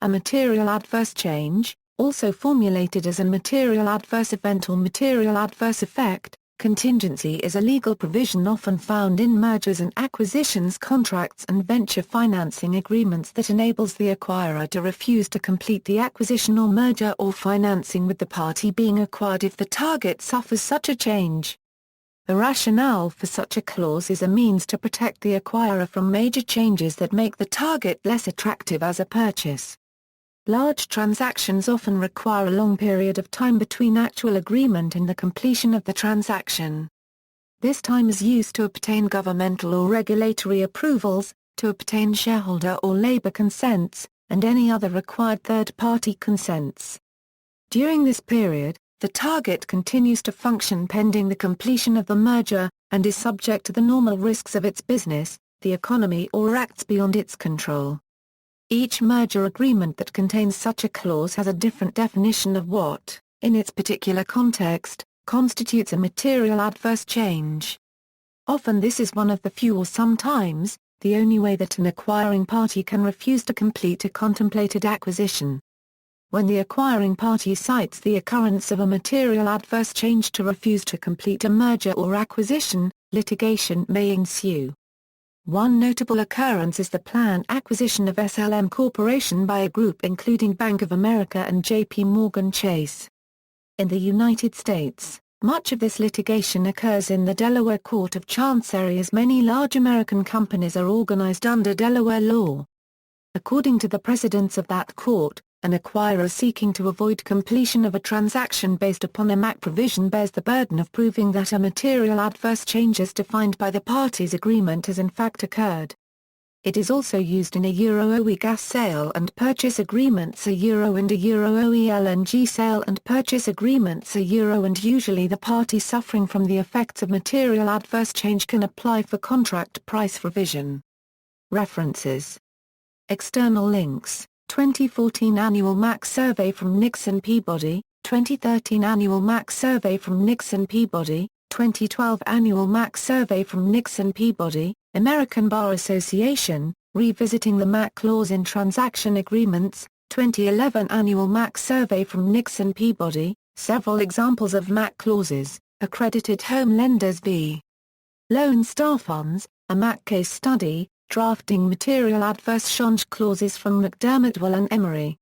A material adverse change, also formulated as a material adverse event or material adverse effect, contingency is a legal provision often found in mergers and acquisitions contracts and venture financing agreements that enables the acquirer to refuse to complete the acquisition or merger or financing with the party being acquired if the target suffers such a change. The rationale for such a clause is a means to protect the acquirer from major changes that make the target less attractive as a purchase. Large transactions often require a long period of time between actual agreement and the completion of the transaction. This time is used to obtain governmental or regulatory approvals, to obtain shareholder or labor consents, and any other required third-party consents. During this period, the target continues to function pending the completion of the merger, and is subject to the normal risks of its business, the economy or acts beyond its control. Each merger agreement that contains such a clause has a different definition of what, in its particular context, constitutes a material adverse change. Often this is one of the few or sometimes, the only way that an acquiring party can refuse to complete a contemplated acquisition. When the acquiring party cites the occurrence of a material adverse change to refuse to complete a merger or acquisition, litigation may ensue. One notable occurrence is the planned acquisition of SLM Corporation by a group including Bank of America and J.P. Morgan Chase. In the United States, much of this litigation occurs in the Delaware Court of Chancery as many large American companies are organized under Delaware law. According to the precedents of that court, an acquirer seeking to avoid completion of a transaction based upon a MAC provision bears the burden of proving that a material adverse change as defined by the parties' agreement has in fact occurred. It is also used in a Euro-OE gas sale and purchase agreements, a Euro and a Euro-OE LNG sale and purchase agreements, a Euro, and usually the party suffering from the effects of material adverse change can apply for contract price revision. References. External links: 2014 Annual MAC Survey from Nixon Peabody, 2013 Annual MAC Survey from Nixon Peabody, 2012 Annual MAC Survey from Nixon Peabody, American Bar Association, Revisiting the MAC Clause in Transaction Agreements, 2011 Annual MAC Survey from Nixon Peabody, several examples of MAC clauses, Accredited Home Lenders v. Lone Star Funds, a MAC case study, Drafting Material Adverse Change Clauses from McDermott, Will and Emery.